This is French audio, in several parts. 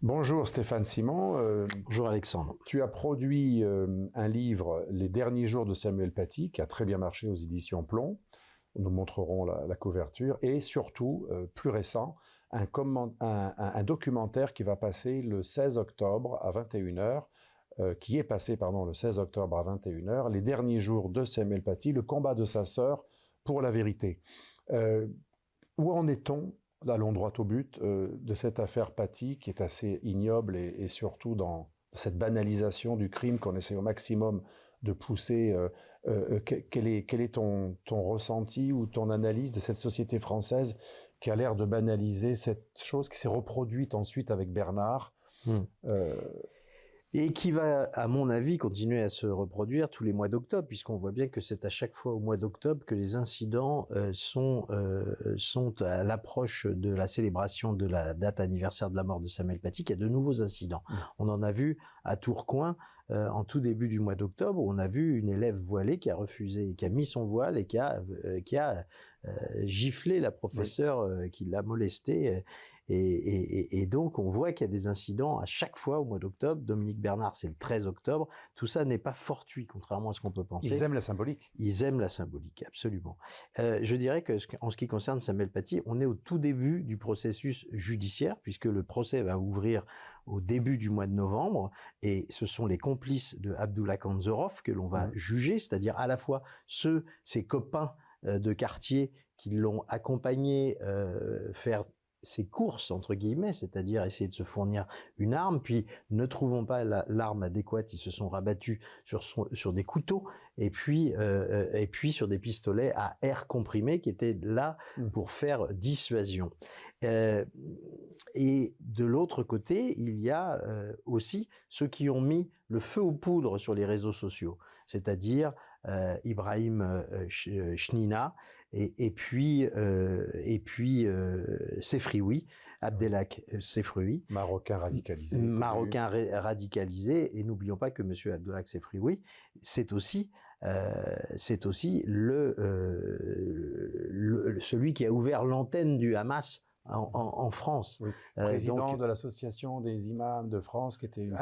Bonjour Stéphane Simon. Bonjour Alexandre. Tu as produit un livre, Les derniers jours de Samuel Paty, qui a très bien marché aux éditions Plomb. Nous montrerons la couverture. Et surtout, plus récent, un documentaire qui va passer le 16 octobre à 21h, qui est passé, le 16 octobre à 21h, Les derniers jours de Samuel Paty, le combat de sa sœur pour la vérité. Où en est-on, allons droit au but, de cette affaire Paty, qui est assez ignoble et surtout dans cette banalisation du crime qu'on essaie au maximum de pousser. Quel est ton ressenti ou ton analyse de cette société française qui a l'air de banaliser cette chose qui s'est reproduite ensuite avec Bernard Et qui va, à mon avis, continuer à se reproduire tous les mois d'octobre, puisqu'on voit bien que c'est à chaque fois au mois d'octobre que les incidents sont à l'approche de la célébration de la date anniversaire de la mort de Samuel Paty, qu'il y a de nouveaux incidents. On en a vu à Tourcoing, en tout début du mois d'octobre, on a vu une élève voilée qui a refusé, qui a mis son voile et qui a giflé la professeure qui l'a molestée. Et donc, on voit qu'il y a des incidents à chaque fois au mois d'octobre. Dominique Bernard, c'est le 13 octobre. Tout ça n'est pas fortuit, contrairement à ce qu'on peut penser. Ils aiment la symbolique. Ils aiment la symbolique, absolument. Je dirais que en ce qui concerne Samuel Paty, on est au tout début du processus judiciaire, puisque le procès va ouvrir au début du mois de novembre, et ce sont les complices de Abdullah Kanzorov que l'on va juger, c'est-à-dire à la fois ses copains de quartier qui l'ont accompagné faire ses courses, entre guillemets, c'est-à-dire essayer de se fournir une arme, puis ne trouvant pas l'arme adéquate, ils se sont rabattus sur des couteaux, et puis sur des pistolets à air comprimé qui étaient là pour faire dissuasion. Et de l'autre côté, il y a aussi ceux qui ont mis le feu aux poudres sur les réseaux sociaux, c'est-à-dire Ibrahim Chnina et puis Sefrioui, Abdelhak Sefrioui, marocain radicalisé. Et n'oublions pas que monsieur Abdelhak Sefrioui, c'est aussi celui qui a ouvert l'antenne du Hamas en France. Oui. Président de l'association des imams de France, qui était une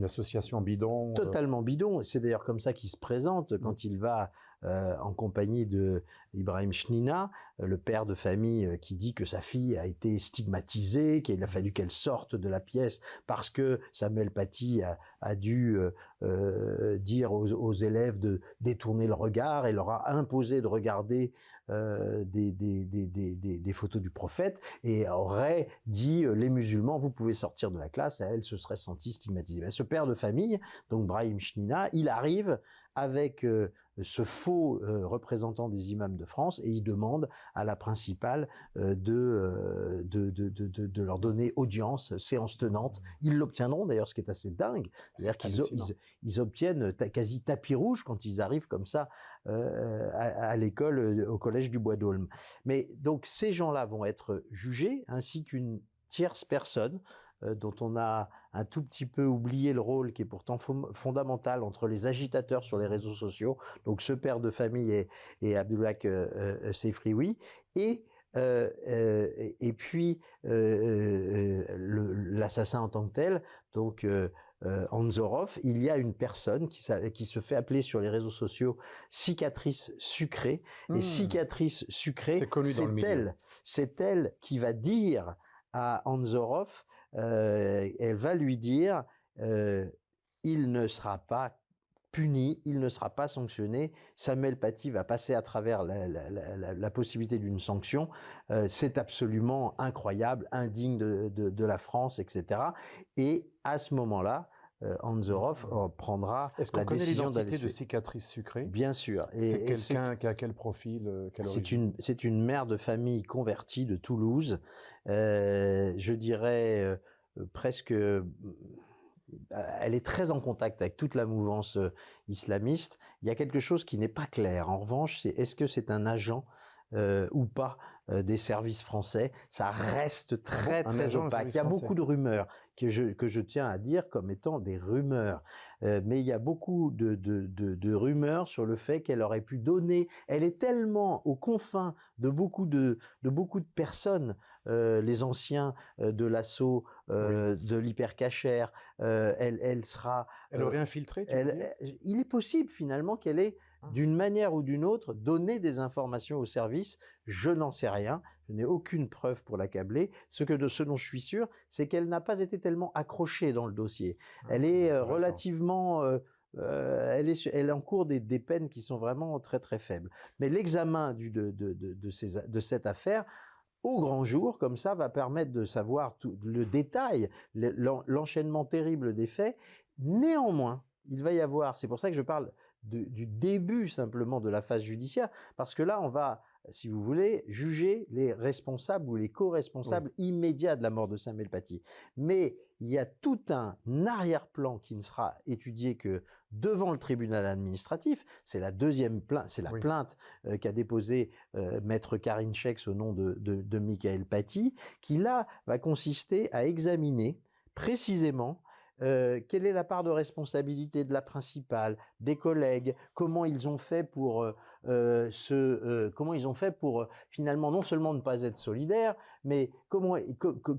association bidon. Totalement bidon. C'est d'ailleurs comme ça qu'il se présente quand il va en compagnie de Ibrahim Chnina, le père de famille qui dit que sa fille a été stigmatisée, qu'il a fallu qu'elle sorte de la pièce parce que Samuel Paty a dû dire aux élèves de détourner le regard et leur a imposé de regarder des photos du prophète et aurait dit les musulmans vous pouvez sortir de la classe, et elle se serait sentie stigmatisée. Ben, ce père de famille, donc Brahim Chnina, il arrive avec ce faux représentant des imams de France et il demande à la principale de leur donner audience, séance tenante. Ils l'obtiendront d'ailleurs, ce qui est assez dingue. C'est-à-dire qu'ils obtiennent quasi tapis rouge quand ils arrivent comme ça à l'école, au collège du Bois d'Aulne. Mais donc ces gens-là vont être jugés, ainsi qu'une tierce personne dont on a un tout petit peu oublié le rôle, qui est pourtant fondamental entre les agitateurs sur les réseaux sociaux, donc ce père de famille et Abdullah Sefrioui, et puis l'assassin en tant que tel, donc Anzorov. Il y a une personne qui se fait appeler sur les réseaux sociaux Cicatrice Sucrée, et Cicatrice Sucrée, c'est elle qui va dire à Anzorov, elle va lui dire il ne sera pas puni, il ne sera pas sanctionné, Samuel Paty va passer à travers la possibilité d'une sanction, c'est absolument incroyable, indigne de la France, etc. Et à ce moment-là, Anzorov prendra la décision d'aller. Est-ce qu'on connaît l'identité de Cicatrice Sucrée ? Bien sûr. C'est quelqu'un qui a quel profil, quelle origine ? C'est une mère de famille convertie de Toulouse. Je dirais presque. Elle est très en contact avec toute la mouvance islamiste. Il y a quelque chose qui n'est pas clair. En revanche, est-ce que c'est un agent ou pas des services français. Ça reste très très opaque. Il y a beaucoup de rumeurs que je tiens à dire comme étant des rumeurs. Mais il y a beaucoup de rumeurs sur le fait qu'elle aurait pu donner. Elle est tellement aux confins de beaucoup de personnes, les anciens de l'assaut, de l'hypercachère. Elle sera. Elle aurait infiltré. Il est possible finalement qu'elle ait, d'une manière ou d'une autre, donné des informations au service. Je n'en sais rien. Je n'ai aucune preuve pour l'accabler. Ce dont je suis sûr, c'est qu'elle n'a pas été tellement accrochée dans le dossier. Elle est relativement... elle encourt des peines qui sont vraiment très très faibles. Mais l'examen de cette affaire au grand jour, comme ça, va permettre de savoir tout le détail, l'enchaînement terrible des faits. Néanmoins, il va y avoir, c'est pour ça que je parle du début simplement de la phase judiciaire, parce que là, on va, si vous voulez, juger les responsables ou les co-responsables immédiats de la mort de Samuel Paty. Mais il y a tout un arrière-plan qui ne sera étudié que devant le tribunal administratif. C'est la deuxième plainte, c'est la plainte qu'a déposée maître Karine Schex au nom de Michael Paty, qui là va consister à examiner précisément quelle est la part de responsabilité de la principale, des collègues, comment ils ont fait pour finalement non seulement ne pas être solidaires, mais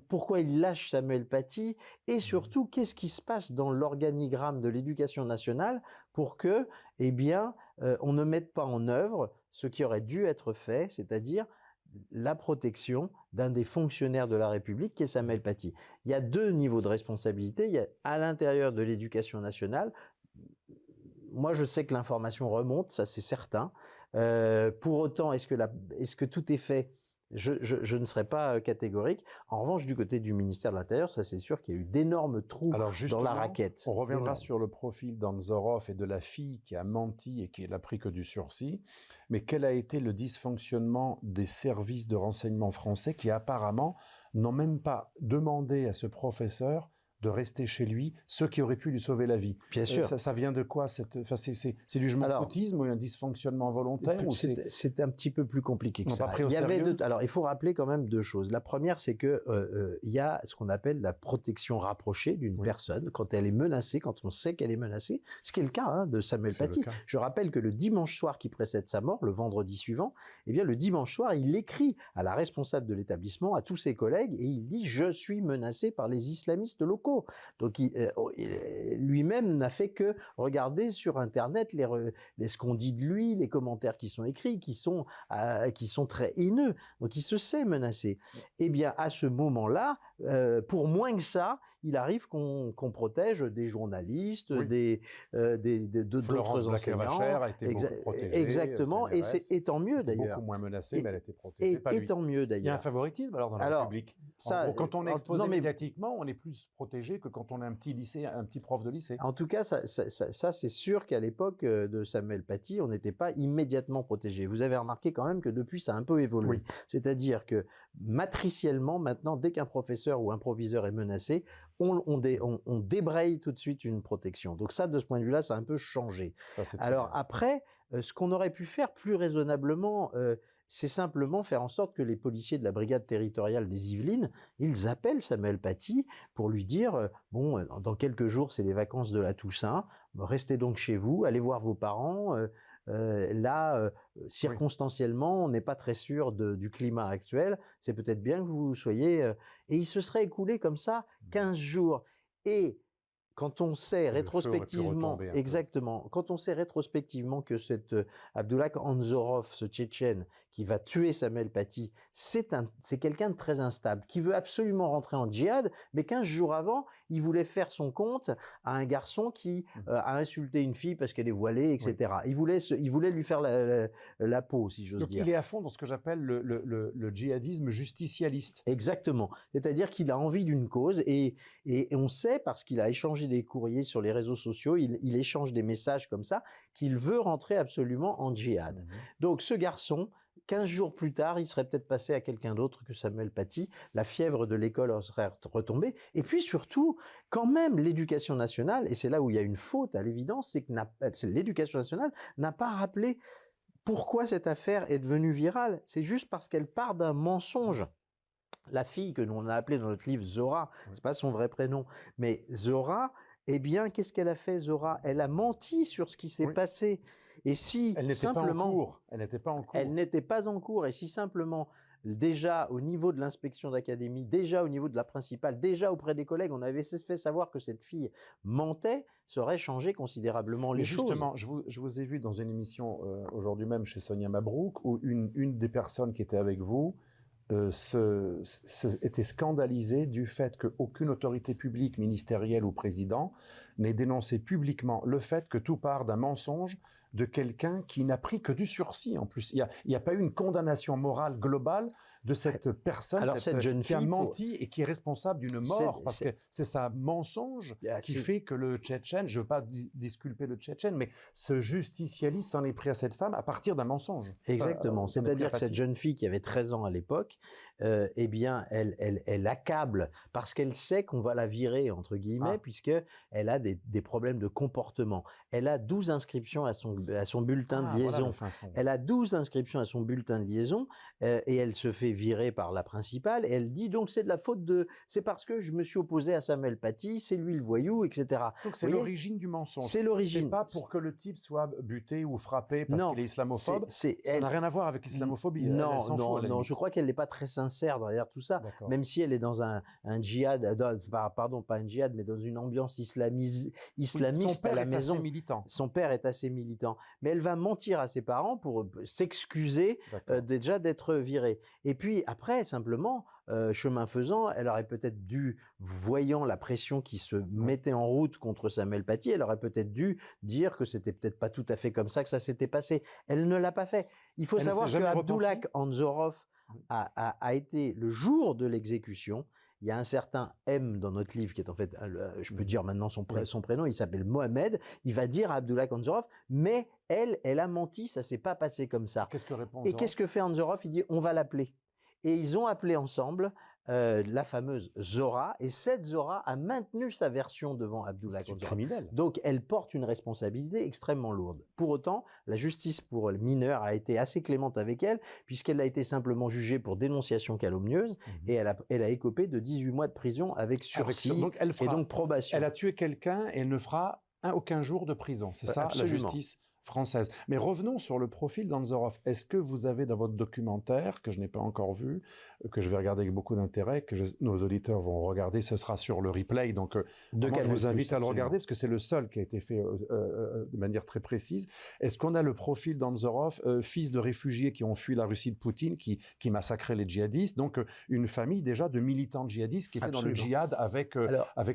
pourquoi ils lâchent Samuel Paty, et surtout qu'est-ce qui se passe dans l'organigramme de l'éducation nationale pour que, on ne mette pas en œuvre ce qui aurait dû être fait, c'est-à-dire la protection d'un des fonctionnaires de la République qui est Samuel Paty. Il y a deux niveaux de responsabilité. Il y a à l'intérieur de l'éducation nationale. Moi, je sais que l'information remonte, ça c'est certain. Pour autant, est-ce que tout est fait ? Je ne serais pas catégorique. En revanche, du côté du ministère de l'Intérieur, ça c'est sûr qu'il y a eu d'énormes trous dans la raquette. On reviendra sur le profil d'Anzorov et de la fille qui a menti et qui n'a pris que du sursis. Mais quel a été le dysfonctionnement des services de renseignement français qui apparemment n'ont même pas demandé à ce professeur de rester chez lui, ce qui aurait pu lui sauver la vie. Bien sûr. Ça vient de quoi c'est du foutisme ou un dysfonctionnement volontaire c'est un petit peu plus compliqué que ça. Il faut rappeler quand même deux choses. La première, c'est que il y a ce qu'on appelle la protection rapprochée d'une personne quand elle est menacée, quand on sait qu'elle est menacée, ce qui est le cas de Samuel Paty. Je rappelle que le dimanche soir qui précède sa mort, le vendredi suivant, le dimanche soir, il écrit à la responsable de l'établissement, à tous ses collègues, et il dit « Je suis menacé par les islamistes locaux ». Donc lui-même n'a fait que regarder sur Internet ce qu'on dit de lui, les commentaires qui sont écrits, qui sont très haineux. Donc il se sait menacé. Eh bien, à ce moment-là, pour moins que ça, il arrive qu'on protège des journalistes, d'autres enseignants. A été beaucoup protégée. Exactement, et tant mieux d'ailleurs. Beaucoup moins menacée, mais elle a été protégée. Et tant mieux d'ailleurs. Il y a un favoritisme alors dans la République. Quand on est exposé médiatiquement, on est plus protégé que quand on est un petit prof de lycée. En tout cas, ça c'est sûr qu'à l'époque de Samuel Paty, on n'était pas immédiatement protégé. Vous avez remarqué quand même que depuis, ça a un peu évolué. Oui. C'est-à-dire que matriciellement, maintenant, dès qu'un professeur ou un proviseur est menacé, on débraye tout de suite une protection. Donc ça, de ce point de vue-là, ça a un peu changé. Alors après, ce qu'on aurait pu faire plus raisonnablement, c'est simplement faire en sorte que les policiers de la brigade territoriale des Yvelines, ils appellent Samuel Paty pour lui dire bon, dans quelques jours, c'est les vacances de la Toussaint, restez donc chez vous, allez voir vos parents. Circonstanciellement, on n'est pas très sûr du climat actuel. C'est peut-être bien que vous soyez... Et il se serait écoulé comme ça 15 jours. Et quand on sait rétrospectivement, quand on sait rétrospectivement que cet Abdullah Anzorov, ce Tchétchène qui va tuer Samuel Paty, c'est quelqu'un de très instable, qui veut absolument rentrer en djihad, mais 15 jours avant, il voulait faire son compte à un garçon qui a insulté une fille parce qu'elle est voilée, etc. Oui. Il voulait lui faire la peau, si j'ose dire. Donc il est à fond dans ce que j'appelle le djihadisme justicialiste. Exactement. C'est-à-dire qu'il a envie d'une cause et on sait, parce qu'il a échangé des courriers sur les réseaux sociaux, il échange des messages comme ça, qu'il veut rentrer absolument en djihad. Donc ce garçon, 15 jours plus tard, il serait peut-être passé à quelqu'un d'autre que Samuel Paty. La fièvre de l'école serait retombée. Et puis surtout, quand même, l'éducation nationale, et c'est là où il y a une faute à l'évidence, c'est que l'éducation nationale n'a pas rappelé pourquoi cette affaire est devenue virale? C'est juste parce qu'elle part d'un mensonge. La fille que l'on a appelée dans notre livre Zora, c'est pas son vrai prénom, mais Zora, eh bien, qu'est-ce qu'elle a fait, Zora? Elle a menti sur ce qui s'est passé. Et si Elle n'était pas en cours. Elle n'était pas en cours. Elle n'était pas en cours. Et si simplement, déjà au niveau de l'inspection d'académie, déjà au niveau de la principale, déjà auprès des collègues, on avait fait savoir que cette fille mentait, ça aurait changé considérablement les choses. Justement, je vous ai vu dans une émission aujourd'hui même chez Sonia Mabrouk, où une des personnes qui était avec vous était scandalisée du fait qu'aucune autorité publique, ministérielle ou président n'ait dénoncé publiquement le fait que tout part d'un mensonge de quelqu'un qui n'a pris que du sursis en plus. Il n'y a pas eu une condamnation morale globale de cette personne. Alors, cette jeune qui a fille menti et qui est responsable d'une mort, parce que c'est sa mensonge qui fait que le Tchétchène, je ne veux pas disculper le Tchétchène, mais ce justicialiste s'en est pris à cette femme à partir d'un mensonge. Exactement. C'est-à-dire que cette jeune fille qui avait 13 ans à l'époque, eh bien, elle accable parce qu'elle sait qu'on va la virer, entre guillemets, puisqu'elle a des problèmes de comportement. Elle a 12 inscriptions à son bulletin de liaison. Voilà, elle a 12 inscriptions à son bulletin de liaison et elle se fait virer par la principale. Et elle dit donc c'est de la faute c'est parce que je me suis opposé à Samuel Paty, c'est lui le voyou, etc. Donc c'est l'origine du mensonge. C'est l'origine. C'est pas pour que le type soit buté ou frappé parce qu'il est islamophobe. Ça n'a rien à voir avec l'islamophobie. Non, je crois qu'elle n'est pas très sincère derrière tout ça. Même si elle est dans un djihad, pardon, pas un djihad, mais dans une ambiance islamiste à la maison. Son père est assez militant. Mais elle va mentir à ses parents pour s'excuser déjà d'être virée. Et puis après, simplement, chemin faisant, elle aurait peut-être dû, voyant la pression qui se mettait en route contre Samuel Paty, elle aurait peut-être dû dire que c'était peut-être pas tout à fait comme ça que ça s'était passé. Elle ne l'a pas fait. Il faut savoir que Abdulak Anzorov a été, le jour de l'exécution, il y a un certain M dans notre livre qui est en fait, je peux dire maintenant son prénom, il s'appelle Mohamed, il va dire à Abdulak Anzorov, mais elle a menti, ça s'est pas passé comme ça. Qu'est-ce que répond Et qu'est-ce que fait Anzorov? Il dit on va l'appeler. Et ils ont appelé ensemble la fameuse Zora, et cette Zora a maintenu sa version devant Abdulak Anzorov. Criminel. Donc elle porte une responsabilité extrêmement lourde. Pour autant, la justice pour le mineur a été assez clémente avec elle, puisqu'elle a été simplement jugée pour dénonciation calomnieuse, et elle a écopé de 18 mois de prison avec sursis et donc probation. Elle a tué quelqu'un et elle ne fera aucun jour de prison. C'est ça, la justice française. Mais revenons sur le profil d'Anzorov. Est-ce que vous avez dans votre documentaire, que je n'ai pas encore vu, que je vais regarder avec beaucoup d'intérêt, que nos auditeurs vont regarder, ce sera sur le replay, donc je vous invite à le regarder, parce que c'est le seul qui a été fait de manière très précise. Est-ce qu'on a le profil d'Anzorov, fils de réfugiés qui ont fui la Russie de Poutine, qui massacrait les djihadistes, donc une famille déjà de militants djihadistes qui étaient dans le djihad avec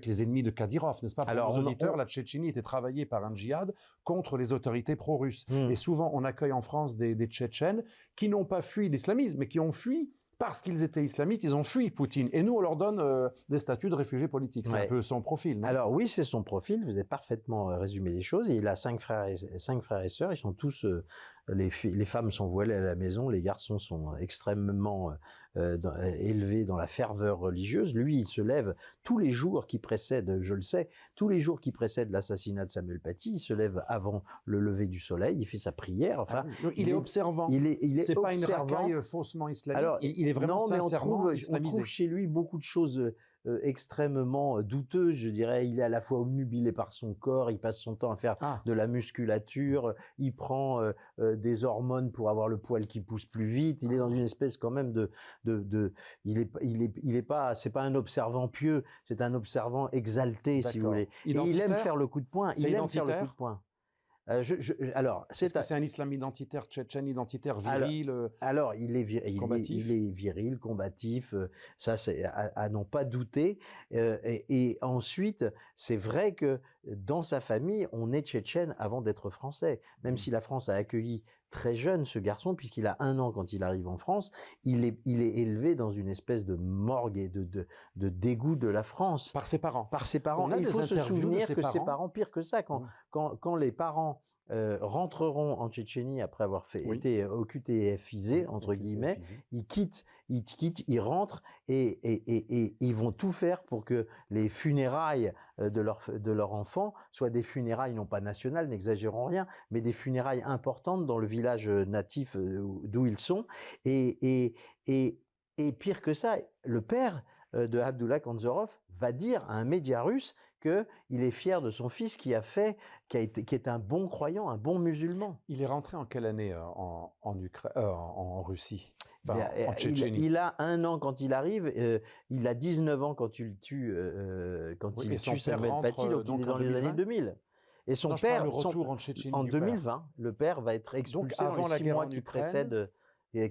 les ennemis de Kadyrov, n'est-ce pas? Pour nos auditeurs, la Tchétchénie était travaillée par un djihad contre les autorités pro-russes. Et souvent, on accueille en France des Tchétchènes qui n'ont pas fui l'islamisme, mais qui ont fui parce qu'ils étaient islamistes, ils ont fui Poutine. Et nous, on leur donne des statuts de réfugiés politiques. C'est un peu son profil, non? Alors oui, c'est son profil. Vous avez parfaitement résumé les choses. Il a 5 frères et sœurs. Ils sont tous... les femmes sont voilées à la maison. Les garçons sont extrêmement élevés dans la ferveur religieuse. Lui, il se lève tous les jours qui précèdent, je le sais, tous les jours qui précèdent l'assassinat de Samuel Paty. Il se lève avant le lever du soleil. Il fait sa prière. Enfin, il est observant. C'est pas une racaille faussement islamiste. Alors, il est vraiment sincèrement islamisé. On trouve chez lui beaucoup de choses extrêmement douteuses, je dirais. Il est à la fois obnubilé par son corps, il passe son temps à faire de la musculature, il prend des hormones pour avoir le poil qui pousse plus vite. Il est dans une espèce quand même il est pas, c'est pas un observant pieux, c'est un observant exalté, si vous voulez. Et il aime faire le coup de poing. Il aime faire le coup de poing. Est-ce que c'est un islam identitaire, tchétchène identitaire, viril? Alors, il est viril, combatif, ça c'est à n'en pas douter. Et ensuite, c'est vrai que dans sa famille, on est tchétchène avant d'être français. Même si la France a accueilli très jeune ce garçon, puisqu'il a 1 an quand il arrive en France, il est élevé dans une espèce de morgue et de dégoût de la France. Par ses parents. Par ses parents. Il faut se souvenir que ses parents, pire que ça, quand les parents rentreront en Tchétchénie après avoir Oui. été OQTFisés, entre guillemets. Ils quittent, ils rentrent et ils vont tout faire pour que les funérailles de leur enfant soient des funérailles non pas nationales, n'exagérons rien, mais des funérailles importantes dans le village natif d'où ils sont. Et pire que ça, le père de Abdullah Kanzorov va dire à un média russe qu'il est fier de son fils qui est un bon croyant, un bon musulman. Il est rentré en quelle année en Russie, enfin, en Tchétchénie? Il a 1 an quand il arrive, il a 19 ans quand il tue, Samuel Paty, donc il est dans les années 2000. Et son père, le retour en Tchétchénie en du père. 2020, le père va être expulsé avant dans les la 6 guerre mois en qui Ukraine. précèdent.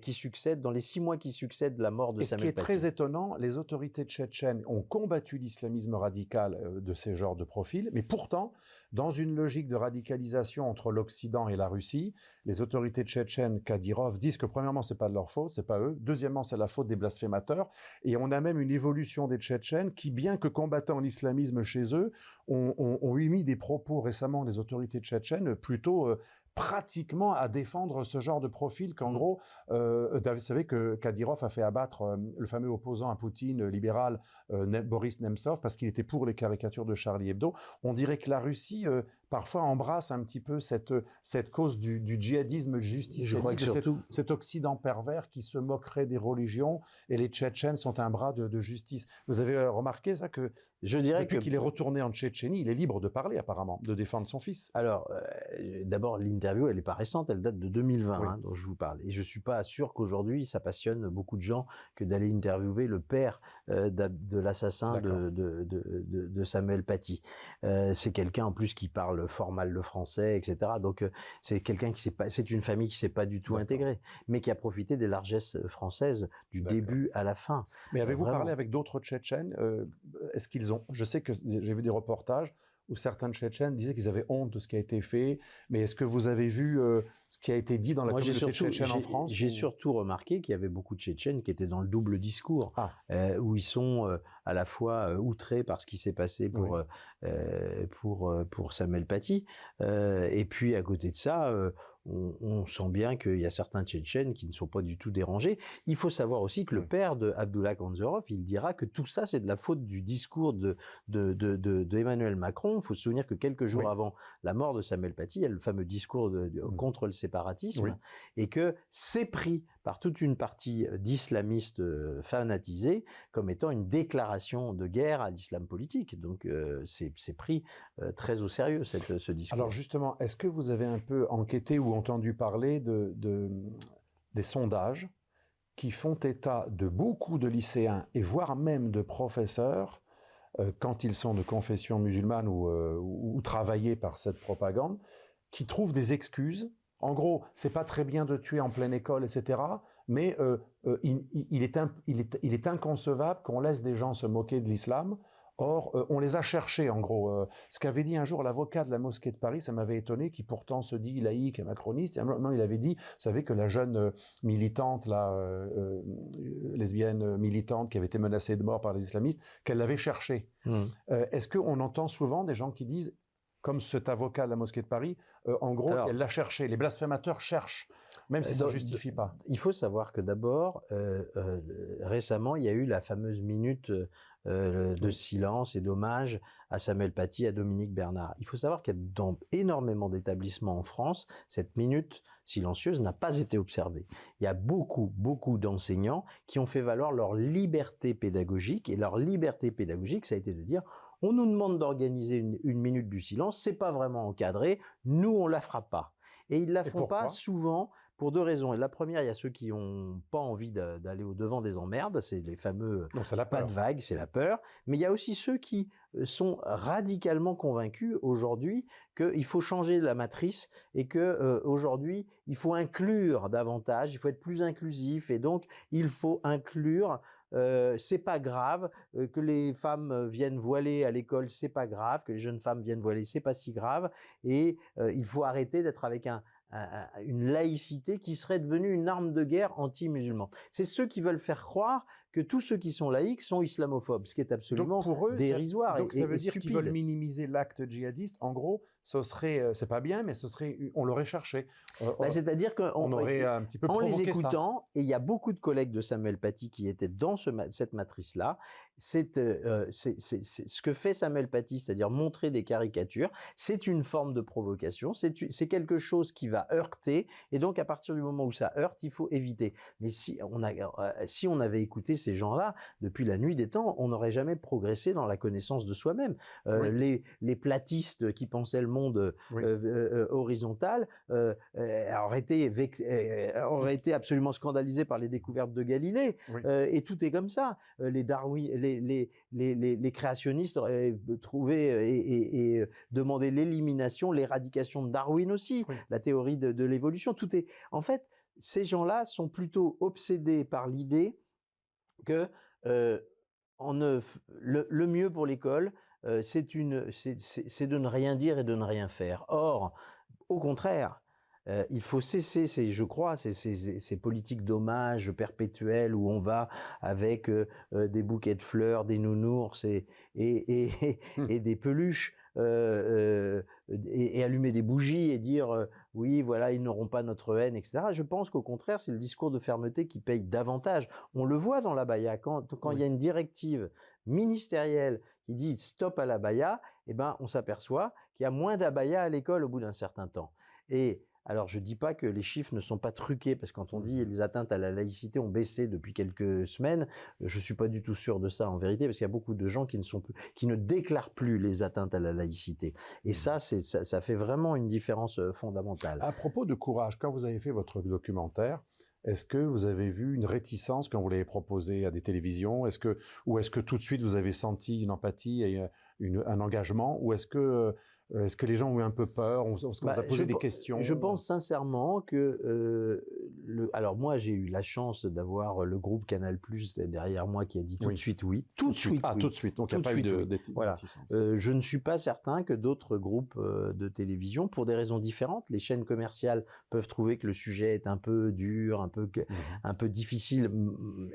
Qui succèdent, dans les 6 mois qui succèdent la mort de Samuel Paty. Et ce qui est très étonnant, les autorités tchétchènes ont combattu l'islamisme radical de ces genres de profils, mais pourtant, dans une logique de radicalisation entre l'Occident et la Russie, les autorités tchétchènes, Kadyrov, disent que premièrement, c'est pas de leur faute, c'est pas eux. Deuxièmement, c'est la faute des blasphémateurs. Et on a même une évolution des Tchétchènes qui, bien que combattant l'islamisme chez eux, ont émis des propos récemment des autorités tchétchènes plutôt pratiquement à défendre ce genre de profil qu'en gros, vous savez que Kadyrov a fait abattre le fameux opposant à Poutine, libéral, Boris Nemtsov, parce qu'il était pour les caricatures de Charlie Hebdo. On dirait que la Russie parfois embrasse un petit peu cette cause du djihadisme justicialiste, cet Occident pervers qui se moquerait des religions, et les Tchétchènes sont un bras de justice. Vous avez remarqué ça, que je dirais depuis qu'il est retourné en Tchétchénie, il est libre de parler apparemment, de défendre son fils. Alors, d'abord, l'interview, elle n'est pas récente, elle date de 2020, Oui. dont je vous parle. Et je ne suis pas sûr qu'aujourd'hui, ça passionne beaucoup de gens que d'aller interviewer le père de l'assassin de Samuel Paty. C'est quelqu'un en plus qui parle fort mal le français, etc. Donc, c'est quelqu'un c'est une famille qui ne s'est pas du tout intégrée, mais qui a profité des largesses françaises du début à la fin. Mais avez-vous parlé avec d'autres Tchétchènes? Est-ce qu'ils ont... Je sais que j'ai vu des reportages où certains Tchétchènes disaient qu'ils avaient honte de ce qui a été fait, mais est-ce que vous avez vu ce qui a été dit dans la communauté tchétchène en France? J'ai surtout remarqué qu'il y avait beaucoup de Tchétchènes qui étaient dans le double discours, où ils sont à la fois outrés par ce qui s'est passé pour Samuel Paty, et puis à côté de ça, on sent bien qu'il y a certains Tchétchènes qui ne sont pas du tout dérangés. Il faut savoir aussi que le père de Abdullah Kanzorov, il dira que tout ça, c'est de la faute du discours de Emmanuel Macron. Il faut se souvenir que quelques jours avant la mort de Samuel Paty, il y a le fameux discours contre le séparatisme, et que c'est pris par toute une partie d'islamistes fanatisés comme étant une déclaration de guerre à l'islam politique. Donc c'est pris très au sérieux, ce discours. Alors justement, est-ce que vous avez un peu enquêté ou entendu parler des sondages qui font état de beaucoup de lycéens et voire même de professeurs, quand ils sont de confession musulmane ou travaillés par cette propagande, qui trouvent des excuses? En gros, c'est pas très bien de tuer en pleine école, etc. Mais il est inconcevable qu'on laisse des gens se moquer de l'islam. Or, on les a cherchés, en gros. Ce qu'avait dit un jour l'avocat de la mosquée de Paris, ça m'avait étonné, qui pourtant se dit laïque et macroniste. Non, il avait dit, vous savez, que la jeune militante, lesbienne militante, qui avait été menacée de mort par les islamistes, qu'elle l'avait cherchée. Est-ce qu'on entend souvent des gens qui disent, comme cet avocat de la mosquée de Paris, en gros, elle l'a cherché. Les blasphémateurs cherchent, même si ça ne justifie pas. Il faut savoir que d'abord, récemment, il y a eu la fameuse minute de silence et d'hommage à Samuel Paty, à Dominique Bernard. Il faut savoir qu'il y a dans énormément d'établissements en France, cette minute silencieuse n'a pas été observée. Il y a beaucoup d'enseignants qui ont fait valoir leur liberté pédagogique, et leur liberté pédagogique, ça a été de dire: on nous demande d'organiser une minute du silence, c'est pas vraiment encadré, nous on la fera pas. Et ils la font pas souvent pour 2 raisons. Et la première, il y a ceux qui n'ont pas envie d'aller au-devant des emmerdes, c'est les fameux pas de vague, c'est la peur. Mais il y a aussi ceux qui sont radicalement convaincus aujourd'hui qu'il faut changer la matrice et que aujourd'hui il faut inclure davantage, il faut être plus inclusif, et donc il faut inclure. C'est pas grave que les femmes viennent voiler à l'école, c'est pas grave que les jeunes femmes viennent voiler, c'est pas si grave, et il faut arrêter d'être avec une laïcité qui serait devenue une arme de guerre anti-musulmane. C'est ceux qui veulent faire croire que tous ceux qui sont laïcs sont islamophobes, ce qui est absolument dérisoire donc et ça veut dire stupide. qu'ils veulent minimiser l'acte djihadiste. En gros, ce serait, c'est pas bien, mais on l'aurait cherché. C'est-à-dire qu'on aurait un petit peu en les provoqué écoutant, et il y a beaucoup de collègues de Samuel Paty qui étaient dans cette matrice-là, c'est ce que fait Samuel Paty, c'est-à-dire montrer des caricatures, c'est une forme de provocation, c'est quelque chose qui va heurter, et donc à partir du moment où ça heurte, il faut éviter. Mais si on avait écouté ces gens-là depuis la nuit des temps, on n'aurait jamais progressé dans la connaissance de soi-même. Les platistes qui pensaient le monde horizontal auraient été absolument scandalisés par les découvertes de Galilée, et tout est comme ça. Les créationnistes auraient trouvé et demandé l'élimination, l'éradication de Darwin aussi, la théorie de l'évolution. Tout est, en fait, ces gens-là sont plutôt obsédés par l'idée que le mieux pour l'école, c'est de ne rien dire et de ne rien faire. Or, au contraire, il faut cesser, je crois, ces politiques d'hommage perpétuelles où on va avec des bouquets de fleurs, des nounours et des peluches et allumer des bougies et dire oui, voilà, ils n'auront pas notre haine, etc. Je pense qu'au contraire, c'est le discours de fermeté qui paye davantage. On le voit dans l'abaya, quand il y a une directive ministérielle qui dit stop à l'abaya, eh ben, on s'aperçoit qu'il y a moins d'abaya à l'école au bout d'un certain temps. Et alors, je ne dis pas que les chiffres ne sont pas truqués, parce que quand on dit les atteintes à la laïcité ont baissé depuis quelques semaines, je ne suis pas du tout sûr de ça en vérité, parce qu'il y a beaucoup de gens qui ne déclarent plus les atteintes à la laïcité. Et ça fait vraiment une différence fondamentale. À propos de courage, quand vous avez fait votre documentaire, est-ce que vous avez vu une réticence quand vous l'avez proposé à des télévisions? Ou est-ce que tout de suite vous avez senti une empathie et un engagement? Ou est-ce que les gens ont eu un peu peur? Est-ce qu'on vous a posé des questions? Je pense sincèrement que alors moi j'ai eu la chance d'avoir le groupe Canal+ derrière moi qui a dit tout de suite oui. Tout de suite. Ah, tout de suite. Donc il n'y a pas eu de voilà. Je ne suis pas certain que d'autres groupes de télévision, pour des raisons différentes, les chaînes commerciales peuvent trouver que le sujet est un peu dur, un peu difficile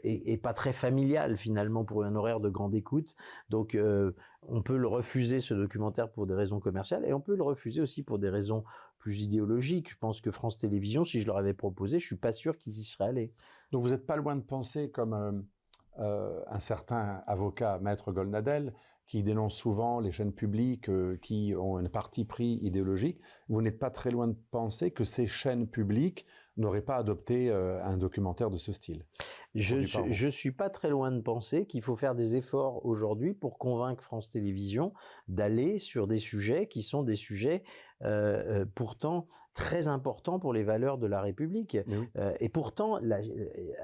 et pas très familial finalement pour un horaire de grande écoute. Donc on peut le refuser, ce documentaire, pour des raisons commerciales, et on peut le refuser aussi pour des raisons plus idéologiques. Je pense que France Télévisions, si je leur avais proposé, je suis pas sûr qu'ils y seraient allés. Donc vous n'êtes pas loin de penser comme un certain avocat, Maître Golnadel, qui dénonce souvent les chaînes publiques qui ont un parti pris idéologique. Vous n'êtes pas très loin de penser que ces chaînes publiques n'auraient pas adopté un documentaire de ce style. Je suis pas très loin de penser qu'il faut faire des efforts aujourd'hui pour convaincre France Télévisions d'aller sur des sujets qui sont des sujets pourtant très importants pour les valeurs de la République. Et pourtant,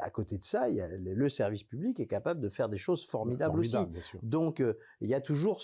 à côté de ça, le service public est capable de faire des choses formidables aussi. Donc, il y a toujours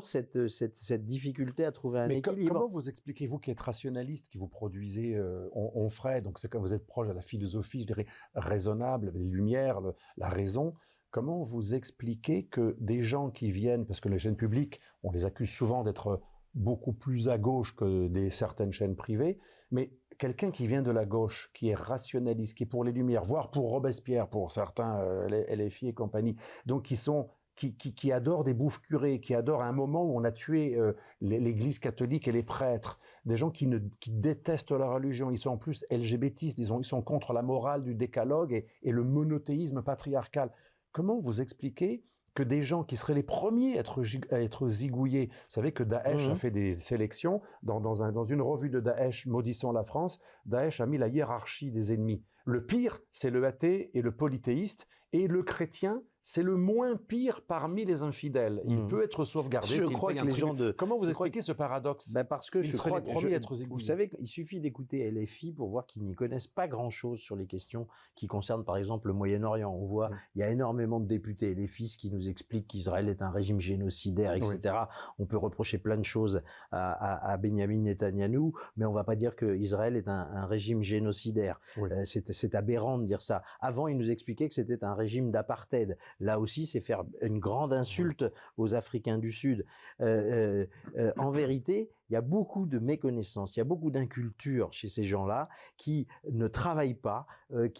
cette difficulté à trouver un équilibre. Comment vous expliquez, vous qui êtes rationaliste, qui vous produisez Onfray, donc c'est comme vous êtes proche de la philosophie, je dirais, raisonnable, les lumières, la raison, comment vous expliquez que des gens qui viennent, parce que les chaînes publiques, on les accuse souvent d'être beaucoup plus à gauche que certaines chaînes privées, mais quelqu'un qui vient de la gauche, qui est rationaliste, qui est pour les Lumières, voire pour Robespierre, pour certains LFI et compagnie, donc qui adorent des bouffes curés, qui adorent un moment où on a tué l'Église catholique et les prêtres, des gens qui détestent la religion, ils sont en plus LGBTistes, ils sont contre la morale du décalogue et le monothéisme patriarcal. Comment vous expliquez que des gens qui seraient les premiers à être zigouillés, vous savez que Daesh a fait des sélections, dans une revue de Daesh maudissant la France, Daesh a mis la hiérarchie des ennemis. Le pire, c'est le athée et le polythéiste, et le chrétien, c'est le moins pire parmi les infidèles. Il peut être sauvegardé. Je crois que les gens Comment vous expliquez ce paradoxe? Parce que je crois les premiers à être zigouillés. Vous savez qu'il suffit d'écouter LFI pour voir qu'ils n'y connaissent pas grand-chose sur les questions qui concernent par exemple le Moyen-Orient. On voit, il y a énormément de députés LFI qui nous expliquent qu'Israël est un régime génocidaire, etc. On peut reprocher plein de choses à Benyamin Netanyahou, mais on ne va pas dire qu'Israël est un régime génocidaire. C'est aberrant de dire ça. Avant, ils nous expliquaient que c'était un régime régime d'apartheid. Là aussi, c'est faire une grande insulte aux Africains du Sud. En vérité, il y a beaucoup de méconnaissance, il y a beaucoup d'inculture chez ces gens-là qui ne travaillent pas, et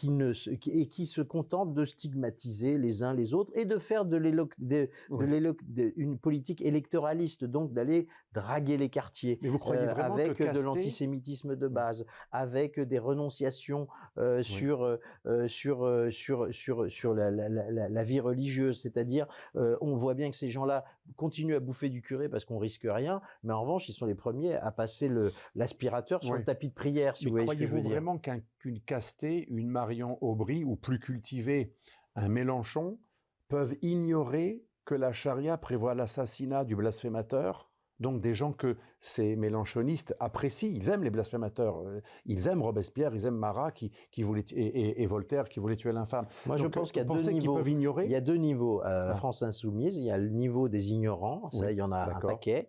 qui se contentent de stigmatiser les uns les autres et de faire une politique électoraliste, donc d'aller draguer les quartiers. Mais vous croyez vraiment avec que de l'antisémitisme de base, avec des renonciations sur la vie religieuse, c'est-à-dire on voit bien que ces gens-là continuent à bouffer du curé parce qu'on risque rien, mais en revanche ils sont les premiers à passer l'aspirateur sur le tapis de prière, si vous voyez ce que je veux dire. Croyez-vous vraiment qu'une Castet, une Marion Aubry ou plus cultivé, un Mélenchon peuvent ignorer que la charia prévoit l'assassinat du blasphémateur? Donc des gens que ces mélenchonistes apprécient, ils aiment les blasphémateurs, ils aiment Robespierre, ils aiment Marat et Voltaire qui voulaient tuer l'infâme. Moi je pense qu'il y a deux niveaux. Peuvent ignorer. Il y a deux niveaux à la France insoumise. Il y a le niveau des ignorants, ça il y en a un paquet.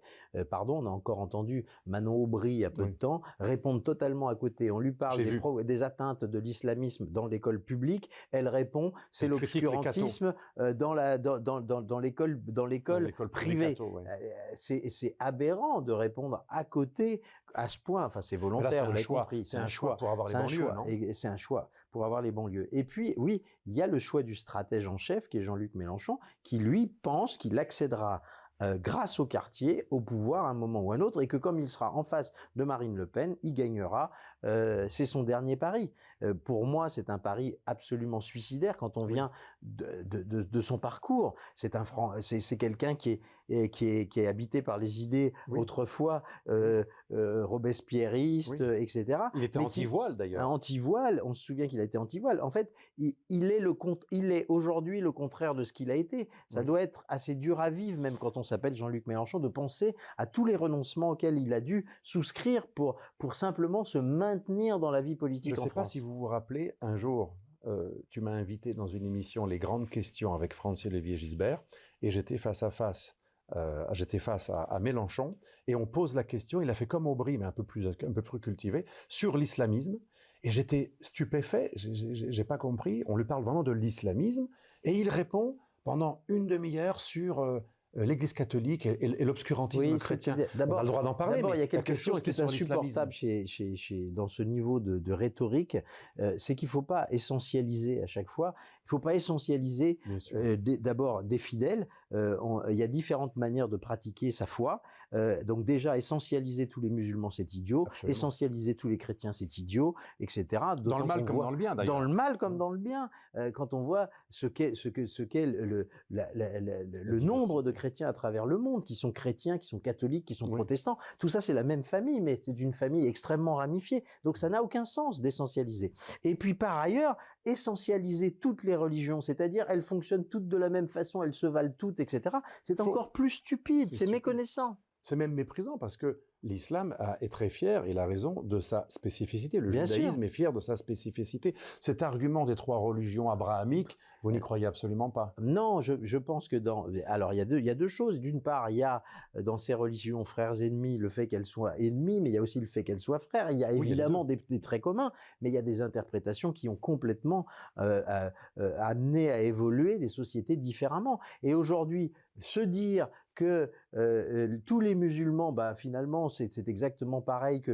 On a encore entendu Manon Aubry il y a peu de temps répondre totalement à côté. On lui parle des atteintes de l'islamisme dans l'école publique. Elle répond c'est l'obscurantisme dans l'école privée. C'est aberrant de répondre à côté à ce point. Enfin, c'est volontaire, vous l'avez compris. C'est un choix pour avoir les banlieues, non ? C'est un choix pour avoir les banlieues. Et puis, oui, il y a le choix du stratège en chef, qui est Jean-Luc Mélenchon, qui lui pense qu'il accédera grâce au quartier, au pouvoir à un moment ou à un autre, et que comme il sera en face de Marine Le Pen, il gagnera. C'est son dernier pari. Pour moi, c'est un pari absolument suicidaire quand on vient de son parcours. C'est quelqu'un qui est habité par les idées autrefois robespierristes, etc. Il était anti-voile d'ailleurs. Anti-voile, on se souvient qu'il a été anti-voile. En fait, il est aujourd'hui le contraire de ce qu'il a été. Ça doit être assez dur à vivre, même quand on s'appelle Jean-Luc Mélenchon, de penser à tous les renoncements auxquels il a dû souscrire pour simplement se maintenir dans la vie politique en France. Je ne sais pas si vous vous rappelez, un jour, tu m'as invité dans une émission Les Grandes Questions avec Franz-Olivier Gisbert, et j'étais face à Mélenchon, et on pose la question, il a fait comme Aubry, mais un peu plus cultivé, sur l'islamisme, et j'étais stupéfait, j'ai pas compris, on lui parle vraiment de l'islamisme, et il répond pendant une demi-heure sur l'Église catholique et l'obscurantisme chrétien. On a le droit d'en parler, mais il y a quelque chose qui est insupportable dans ce niveau de rhétorique, c'est qu'il ne faut pas essentialiser à chaque fois. Il ne faut pas essentialiser d'abord des fidèles. Il y a différentes manières de pratiquer sa foi. Donc déjà, essentialiser tous les musulmans, c'est idiot. Absolument. Essentialiser tous les chrétiens, c'est idiot, etc. Dans le mal comme dans le bien, d'ailleurs. Dans le mal comme dans le bien. Quand on voit ce qu'est le nombre de chrétiens à travers le monde, qui sont chrétiens, qui sont catholiques, qui sont protestants, tout ça c'est la même famille, mais c'est une famille extrêmement ramifiée. Donc ça n'a aucun sens d'essentialiser. Et puis par ailleurs, essentialiser toutes les religions, c'est-à-dire elles fonctionnent toutes de la même façon, elles se valent toutes, etc. C'est encore plus stupide, c'est méconnaissant. C'est même méprisant parce que l'islam est très fier, il a raison, de sa spécificité. Le judaïsme est fier de sa spécificité. Cet argument des trois religions abrahamiques, vous n'y croyez absolument pas? Non, je pense que alors il y a deux choses. D'une part, il y a dans ces religions frères ennemis le fait qu'elles soient ennemies, mais il y a aussi le fait qu'elles soient frères. Il y a évidemment des traits communs, mais il y a des interprétations qui ont complètement amené à évoluer les sociétés différemment. Et aujourd'hui, se dire que tous les musulmans, finalement, c'est exactement pareil que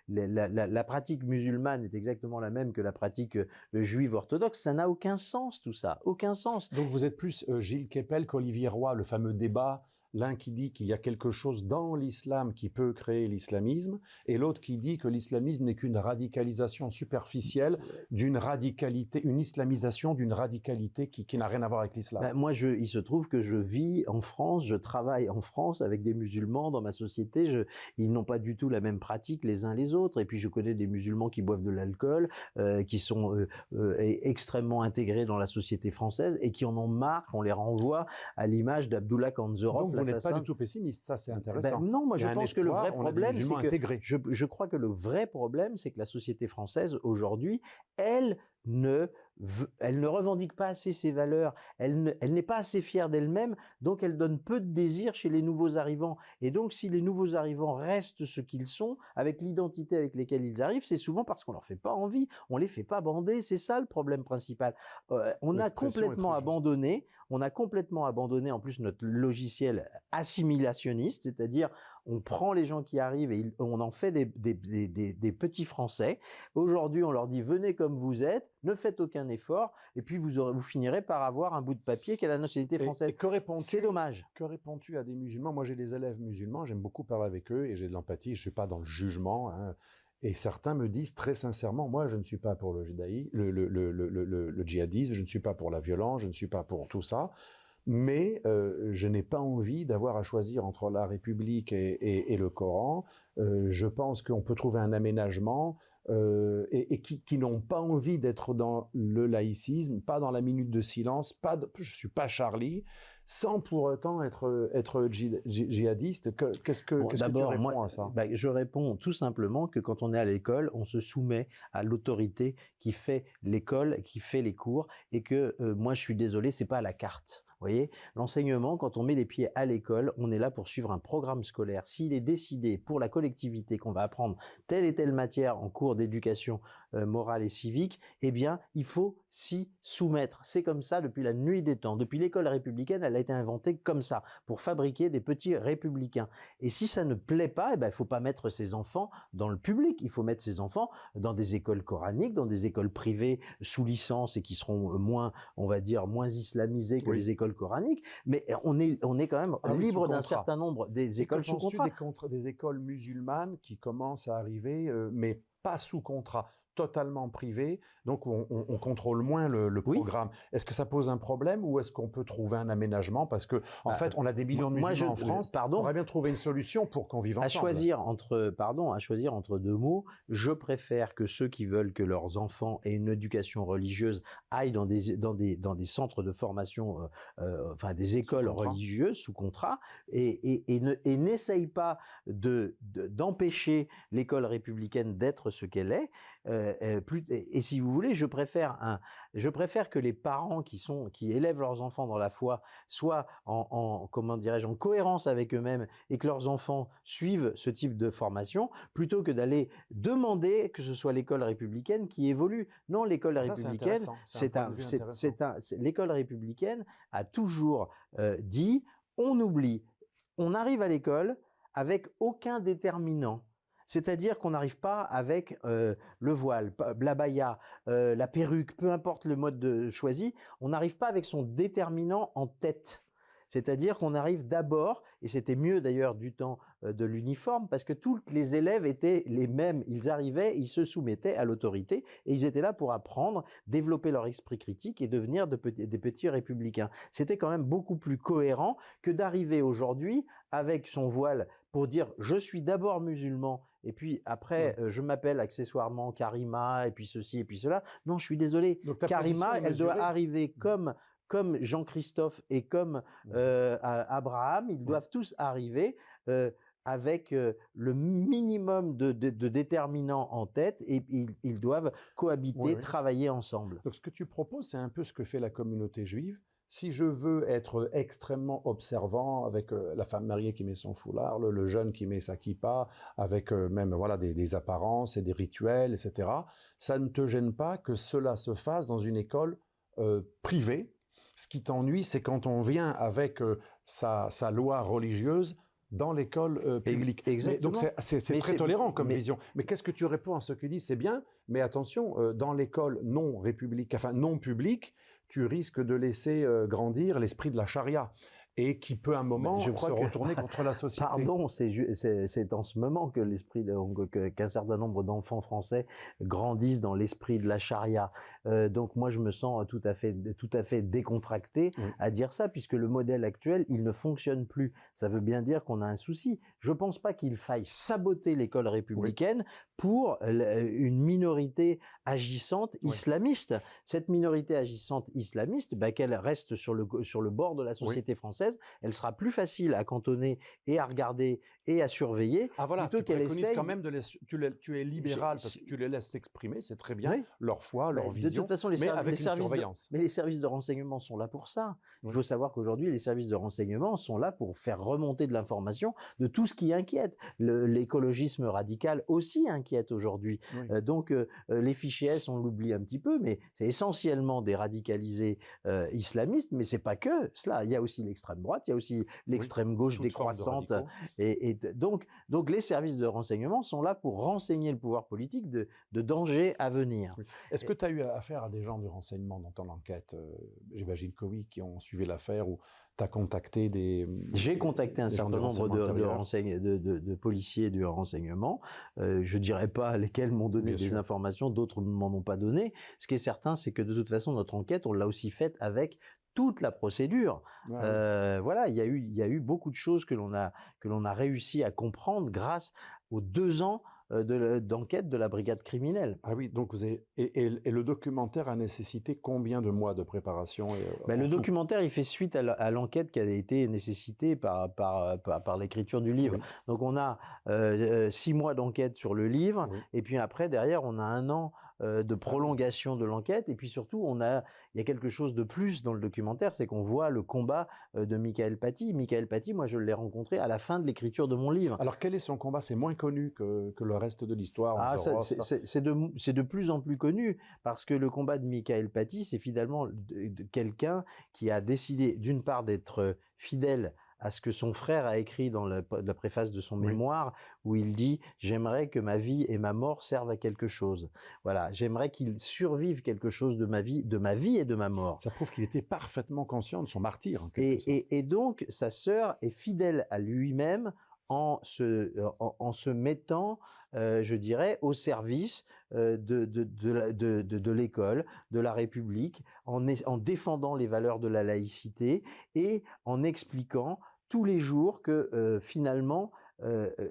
la pratique musulmane est exactement la même que la pratique juive orthodoxe, ça n'a aucun sens tout ça, aucun sens. Donc vous êtes plus Gilles Kepel qu'Olivier Roy, le fameux débat, l'un qui dit qu'il y a quelque chose dans l'islam qui peut créer l'islamisme, et l'autre qui dit que l'islamisme n'est qu'une radicalisation superficielle d'une radicalité, une islamisation d'une radicalité qui n'a rien à voir avec l'islam. Moi, il se trouve que je vis en France, je travaille en France avec des musulmans dans ma société, ils n'ont pas du tout la même pratique les uns les autres, et puis je connais des musulmans qui boivent de l'alcool, qui sont extrêmement intégrés dans la société française, et qui en ont marre qu'on les renvoie à l'image d'Abdullah Kanzorov. Vous n'êtes pas du tout pessimiste, ça c'est intéressant. Non, moi je pense que le vrai problème, c'est que je crois que le vrai problème, c'est que la société française aujourd'hui, elle ne elle ne revendique pas assez ses valeurs, elle n'est pas assez fière d'elle-même, donc elle donne peu de désir chez les nouveaux arrivants. Et donc, si les nouveaux arrivants restent ce qu'ils sont, avec l'identité avec laquelle ils arrivent, c'est souvent parce qu'on leur fait pas envie, on les fait pas bander, c'est ça le problème principal. On a complètement abandonné, en plus notre logiciel assimilationniste, c'est-à-dire on prend les gens qui arrivent et on en fait des petits Français. Aujourd'hui, on leur dit venez comme vous êtes, ne faites aucun effort, et puis vous finirez par avoir un bout de papier qui a la nationalité française. C'est dommage. Que réponds-tu à des musulmans? Moi, j'ai des élèves musulmans, j'aime beaucoup parler avec eux et j'ai de l'empathie. Je suis pas dans le jugement. Hein. Et certains me disent très sincèrement, moi, je ne suis pas pour le djihadisme, je ne suis pas pour la violence, je ne suis pas pour tout ça. Mais je n'ai pas envie d'avoir à choisir entre la République et le Coran. Je pense qu'on peut trouver un aménagement et qui n'ont pas envie d'être dans le laïcisme, pas dans la minute de silence, je ne suis pas Charlie, sans pour autant être djihadiste. Qu'est-ce que tu réponds à ça? Je réponds tout simplement que quand on est à l'école, on se soumet à l'autorité qui fait l'école, qui fait les cours, et que moi je suis désolé, c'est pas à la carte. Vous voyez, l'enseignement, quand on met les pieds à l'école, on est là pour suivre un programme scolaire. S'il est décidé pour la collectivité qu'on va apprendre telle et telle matière en cours d'éducation morale et civique, eh bien, il faut s'y soumettre. C'est comme ça depuis la nuit des temps. Depuis l'école républicaine, elle a été inventée comme ça, pour fabriquer des petits républicains. Et si ça ne plaît pas, eh ben, il ne faut pas mettre ses enfants dans le public. Il faut mettre ses enfants dans des écoles coraniques, dans des écoles privées sous licence et qui seront moins, on va dire, moins islamisées que les écoles coraniques. Mais on est quand même libre d'un certain nombre des écoles sous contrat. Des écoles musulmanes qui commencent à arriver, mais pas sous contrat, totalement privé, donc on contrôle moins le programme. Est-ce que ça pose un problème ou est-ce qu'on peut trouver un aménagement? Parce que en fait, on a des millions de musulmans en France. On pourrait bien trouver une solution pour qu'on vive ensemble. À choisir entre deux mots, je préfère que ceux qui veulent que leurs enfants aient une éducation religieuse aillent dans des centres de formation, des écoles religieuses sous contrat, et n'essayent pas d'empêcher l'école républicaine d'être ce qu'elle est. Et si vous voulez, je préfère que les parents qui élèvent leurs enfants dans la foi soient en cohérence avec eux-mêmes et que leurs enfants suivent ce type de formation, plutôt que d'aller demander que ce soit l'école républicaine qui évolue. Non, l'école républicaine, l'école républicaine a toujours dit, on oublie, on arrive à l'école avec aucun déterminant. C'est-à-dire qu'on n'arrive pas avec le voile, l'abaya, la perruque, peu importe le mode choisi, on n'arrive pas avec son déterminant en tête. C'est-à-dire qu'on arrive d'abord, et c'était mieux d'ailleurs du temps de l'uniforme, parce que tous les élèves étaient les mêmes. Ils arrivaient, ils se soumettaient à l'autorité, et ils étaient là pour apprendre, développer leur esprit critique et devenir des petits républicains. C'était quand même beaucoup plus cohérent que d'arriver aujourd'hui avec son voile pour dire « je suis d'abord musulman », et puis après, je m'appelle accessoirement Karima, et puis ceci, et puis cela. Non, je suis désolé. Karima, elle doit arriver comme Jean-Christophe et comme Abraham, ils doivent tous arriver avec le minimum de déterminants en tête, et ils doivent cohabiter, travailler ensemble. Donc ce que tu proposes, c'est un peu ce que fait la communauté juive. Si je veux être extrêmement observant avec la femme mariée qui met son foulard, le jeune qui met sa kippa, avec même des apparences et des rituels, etc., ça ne te gêne pas que cela se fasse dans une école privée. Ce qui t'ennuie, c'est quand on vient avec sa loi religieuse dans l'école publique. Exactement. Donc c'est très tolérant comme vision. Mais qu'est-ce que tu réponds à ceux qui disent c'est bien, mais attention, dans l'école non publique, tu risques de laisser grandir l'esprit de la charia, et qui peut à un moment se retourner contre la société. Pardon, c'est en ce moment que qu'un certain nombre d'enfants français grandissent dans l'esprit de la charia. Donc moi, je me sens tout à fait décontracté à dire ça, puisque le modèle actuel, il ne fonctionne plus. Ça veut bien dire qu'on a un souci. Je ne pense pas qu'il faille saboter l'école républicaine pour une minorité agissante islamiste. Cette minorité agissante islamiste, qu'elle reste sur le bord de la société française, française, elle sera plus facile à cantonner et à regarder et à surveiller. Ah voilà, plutôt tu qu'elle préconises essaye... quand même tu es libéral parce que tu les laisses s'exprimer, c'est très bien, Oui. leur foi, leur De vision, toute façon, mais avec une surveillance. mais les services de renseignement sont là pour ça. Il Oui. faut savoir qu'aujourd'hui, les services de renseignement sont là pour faire remonter de l'information de tout ce qui inquiète. L'écologisme radical aussi inquiète aujourd'hui. Oui. Donc, les fichiers S, on l'oublie un petit peu, mais c'est essentiellement des radicalisés islamistes, mais c'est pas que cela. Il y a aussi l'extrême droite, il y a aussi l'extrême gauche Toute forme de décroissante. radicaux. Donc, les services de renseignement sont là pour renseigner le pouvoir politique de dangers à venir. Oui. Est-ce que tu as eu affaire à des gens du renseignement dans ton enquête? J'imagine que oui, qui ont suivi l'affaire, ou tu as contacté des... J'ai contacté un certain nombre de policiers du renseignement. Je ne dirais pas lesquels m'ont donné Bien des sûr. informations, d'autres ne m'en ont pas donné. Ce qui est certain, c'est que de toute façon, notre enquête, on l'a aussi faite avec toute la procédure. Ah, oui. Voilà, il y a eu beaucoup de choses que l'on a réussi à comprendre grâce aux 2 ans d'enquête de la brigade criminelle. Ah oui, donc vous avez... et le documentaire a nécessité combien de mois de préparation Ben, en le tout? documentaire, il fait suite à l'enquête qui a été nécessitée par l'écriture du livre. Oui. Donc on a 6 mois d'enquête sur le livre, Oui. et puis après, derrière, on a 1 an de prolongation de l'enquête, et puis surtout, il y a quelque chose de plus dans le documentaire, c'est qu'on voit le combat de Mickaël Paty. Mickaël Paty, moi, je l'ai rencontré à la fin de l'écriture de mon livre. Alors quel est son combat? C'est moins connu que le reste de l'histoire. Ah, c'est de plus en plus connu, parce que le combat de Mickaël Paty, c'est finalement de quelqu'un qui a décidé, d'une part, d'être fidèle à ce que son frère a écrit dans la préface de son Oui. mémoire, où il dit « J'aimerais que ma vie et ma mort servent à quelque chose. Voilà, j'aimerais qu'il survive quelque chose de ma vie et de ma mort. » Ça prouve qu'il était parfaitement conscient de son martyr, en quelque sorte. Et donc, sa sœur est fidèle à lui-même en se mettant, je dirais, au service de l'école, de la République, en défendant les valeurs de la laïcité et en expliquant tous les jours que finalement,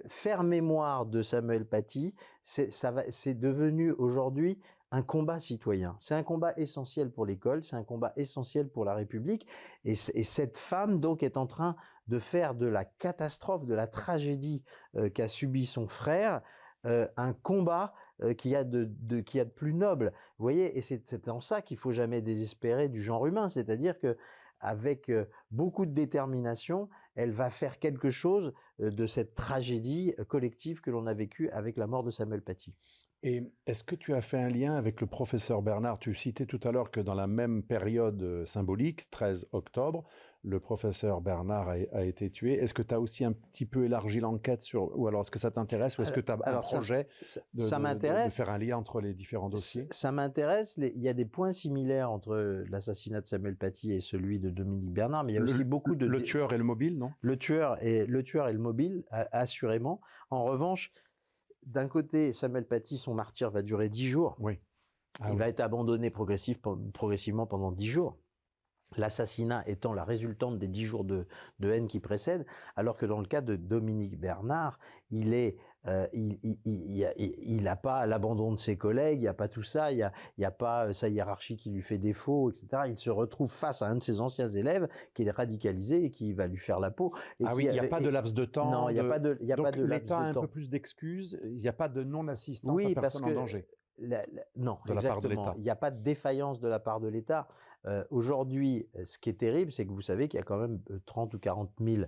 faire mémoire de Samuel Paty, c'est devenu aujourd'hui un combat citoyen. C'est un combat essentiel pour l'école, c'est un combat essentiel pour la République. Et cette femme, donc, est en train de faire de la catastrophe, de la tragédie qu'a subi son frère, un combat qu'il y a de plus noble. Vous voyez, et c'est en ça qu'il faut jamais désespérer du genre humain, c'est-à-dire que avec beaucoup de détermination, elle va faire quelque chose de cette tragédie collective que l'on a vécue avec la mort de Samuel Paty. Et est-ce que tu as fait un lien avec le professeur Bernard? Tu citais tout à l'heure que dans la même période symbolique, 13 octobre, le professeur Bernard a été tué. Est-ce que tu as aussi un petit peu élargi l'enquête ou alors est-ce que ça t'intéresse, ou est-ce que tu as un projet de faire un lien entre les différents dossiers? Ça m'intéresse. Il y a des points similaires entre l'assassinat de Samuel Paty et celui de Dominique Bernard, mais il y a aussi beaucoup de... Le tueur et le mobile, non? Le tueur et le mobile, assurément. En revanche, d'un côté, Samuel Paty, son martyre va durer 10 jours. Oui. Il va être abandonné progressivement pendant 10 jours. L'assassinat étant la résultante des 10 jours de haine qui précèdent, alors que dans le cas de Dominique Bernard, il n'a pas l'abandon de ses collègues, il n'y a pas tout ça, il n'y a pas sa hiérarchie qui lui fait défaut, etc. Il se retrouve face à un de ses anciens élèves qui est radicalisé et qui va lui faire la peau. Il n'y a pas de laps de temps. Non, il n'y a pas de laps de temps. Donc l'État a un peu plus d'excuses, il n'y a pas de non-assistance à personne en danger. Non, de la part de l'État. Il n'y a pas de défaillance de la part de l'État. Aujourd'hui, ce qui est terrible, c'est que vous savez qu'il y a quand même 30 ou 40 000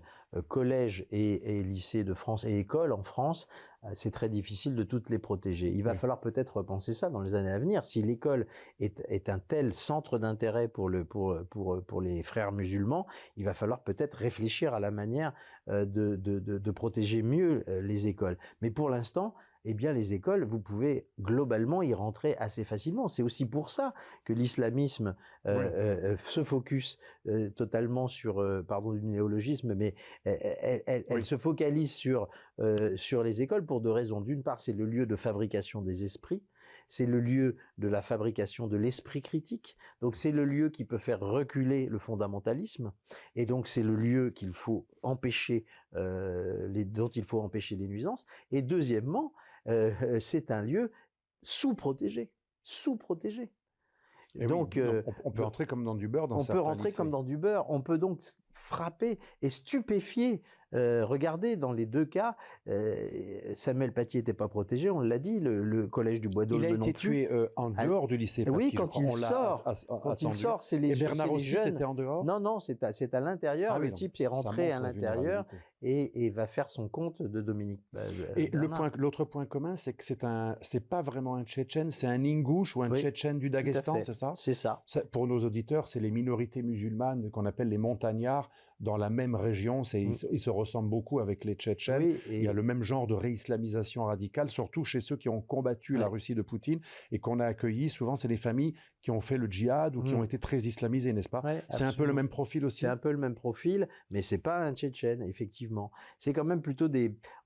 collèges et lycées de France et écoles en France. C'est très difficile de toutes les protéger. Il va falloir peut-être repenser ça dans les années à venir. Si l'école est un tel centre d'intérêt pour les frères musulmans, il va falloir peut-être réfléchir à la manière de protéger mieux les écoles. Mais pour l'instant, eh bien, les écoles, vous pouvez globalement y rentrer assez facilement. C'est aussi pour ça que l'islamisme se focus totalement sur, pardon du néologisme, mais elle se focalise sur les écoles pour 2 raisons. D'une part, c'est le lieu de fabrication des esprits. C'est le lieu de la fabrication de l'esprit critique. Donc, c'est le lieu qui peut faire reculer le fondamentalisme. Et donc, c'est le lieu qu'il faut empêcher, dont il faut empêcher les nuisances. Et deuxièmement, c'est un lieu sous-protégé. Et Donc, oui, on peut entrer comme dans du beurre dans on certains peut rentrer lycées. comme dans du beurre. On peut donc frapper et stupéfier. Regardez, dans les deux cas, Samuel Paty n'était pas protégé, on l'a dit, le collège du Bois Il d'Aulne a été non plus. tué en dehors du lycée Oui, Paty, je quand crois. il On l'a sort, attendu. c'est Et Bernard c'est les aussi, jeunes. c'était en dehors? Non, c'est à l'intérieur. Ah Le oui, donc type est ça rentré montre à la l'intérieur vulnérabilité. et va faire son compte de Dominique Et Bernard. l'autre point commun, c'est que c'est pas vraiment un Tchétchène, c'est un Ingouche ou un Oui, Tchétchène du tout à Daghestan, fait. c'est ça? C'est ça. Pour nos auditeurs, c'est les minorités musulmanes qu'on appelle les montagnards dans la même région. Ils se ressemblent beaucoup avec les Tchétchènes. Oui, Il y a le même genre de réislamisation radicale, surtout chez ceux qui ont combattu la ouais. Russie de Poutine et qu'on a accueillis. Souvent, c'est des familles qui ont fait le djihad ou qui ont été très islamisées, n'est-ce pas? Ouais, C'est un peu le absolument. même profil aussi. C'est un peu le même profil, mais c'est pas un Tchétchène, effectivement. C'est quand même plutôt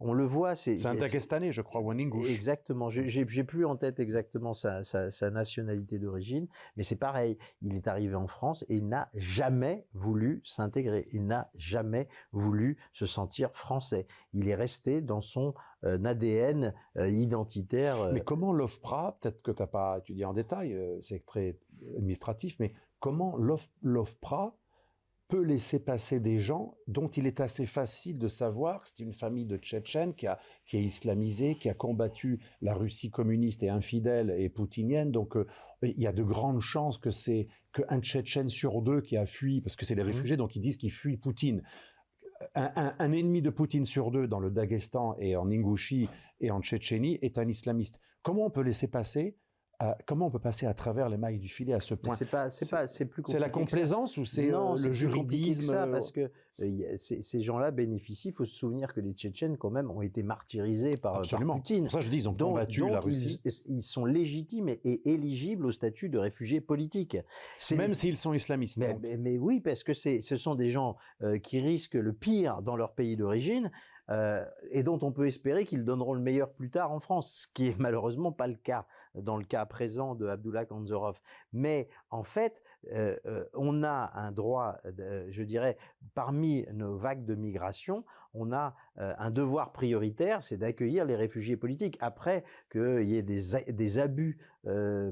on le voit, C'est un Dagestanais, je crois, ou un Ingouche. Exactement. J'ai plus en tête exactement sa nationalité d'origine, mais c'est pareil. Il est arrivé en France et il n'a jamais voulu s'intégrer. Il n'a jamais voulu se sentir français. Il est resté dans son ADN identitaire. Mais comment l'OFPRA, peut-être que tu n'as pas étudié en détail, c'est très administratif, mais comment l'OFPRA peut laisser passer des gens dont il est assez facile de savoir que c'est une famille de Tchétchènes qui est islamisée, qui a combattu la Russie communiste et infidèle et poutinienne. Donc il y a de grandes chances que c'est qu'un Tchétchène sur deux qui a fui, parce que c'est des réfugiés, donc ils disent qu'ils fuient Poutine. Un ennemi de Poutine sur deux dans le Daghestan et en Ingouchie et en Tchétchénie est un islamiste. Comment on peut laisser passer comment on peut passer à travers les mailles du filet à ce point? C'est plus compliqué. C'est la complaisance ou c'est le juridisme? Ça, parce que ces gens-là bénéficient. Il faut se souvenir que les Tchétchènes, quand même, ont été martyrisés par Poutine. Pour ça, je dis, ils ont combattu la Russie. Ils sont légitimes et éligibles au statut de réfugiés politiques. Même s'ils sont islamistes. Mais oui, parce que ce sont des gens qui risquent le pire dans leur pays d'origine. Et dont on peut espérer qu'ils donneront le meilleur plus tard en France, ce qui est malheureusement pas le cas dans le cas présent de Abdullah Kanzorov. Mais en fait, on a un droit, je dirais, parmi nos vagues de migration, on a un devoir prioritaire, c'est d'accueillir les réfugiés politiques. Après qu'il y ait des abus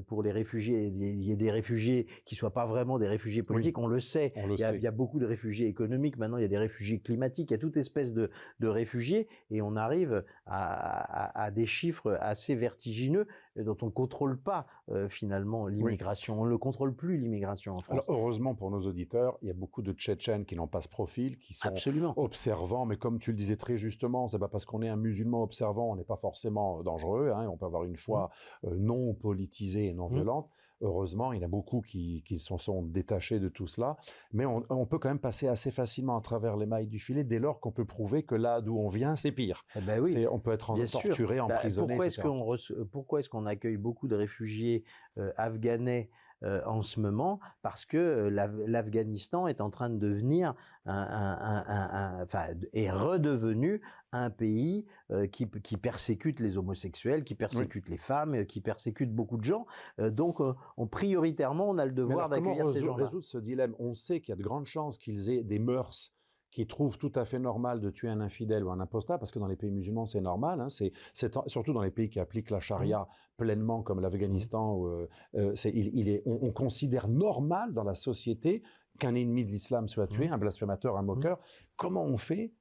pour les réfugiés, il y ait des réfugiés qui soient pas vraiment des réfugiés politiques, oui, on le sait. Il y a beaucoup de réfugiés économiques, maintenant il y a des réfugiés climatiques, il y a toute espèce de réfugiés, et on arrive à des chiffres assez vertigineux dont on ne contrôle pas finalement l'immigration. Oui. On ne le contrôle plus, l'immigration en France. Alors heureusement pour nos auditeurs, il y a beaucoup de Tchétchènes qui n'ont pas ce profil, qui sont observants, mais comme tu le disais très justement, c'est pas parce qu'on est un musulman observant, on n'est pas forcément dangereux, hein, on peut avoir une foi non politisée et non violente. Heureusement, il y en a beaucoup qui se sont détachés de tout cela, mais on peut quand même passer assez facilement à travers les mailles du filet dès lors qu'on peut prouver que là d'où on vient, c'est pire. Eh ben oui, on peut être torturé, emprisonné, pourquoi est-ce qu'on accueille beaucoup de réfugiés afghanais en ce moment? Parce que l'Afghanistan est en train de devenir est redevenu un pays qui persécute les homosexuels, qui persécute les femmes, qui persécute beaucoup de gens. Donc, prioritairement, on a le devoir d'accueillir ces gens-là. Comment résoudre ce dilemme? On sait qu'il y a de grandes chances qu'ils aient des mœurs qui trouvent tout à fait normal de tuer un infidèle ou un apostat, parce que dans les pays musulmans, c'est normal. Hein, c'est surtout dans les pays qui appliquent la charia pleinement, comme l'Afghanistan, où, on considère normal dans la société qu'un ennemi de l'islam soit tué, un blasphémateur, un moqueur. Comment on fait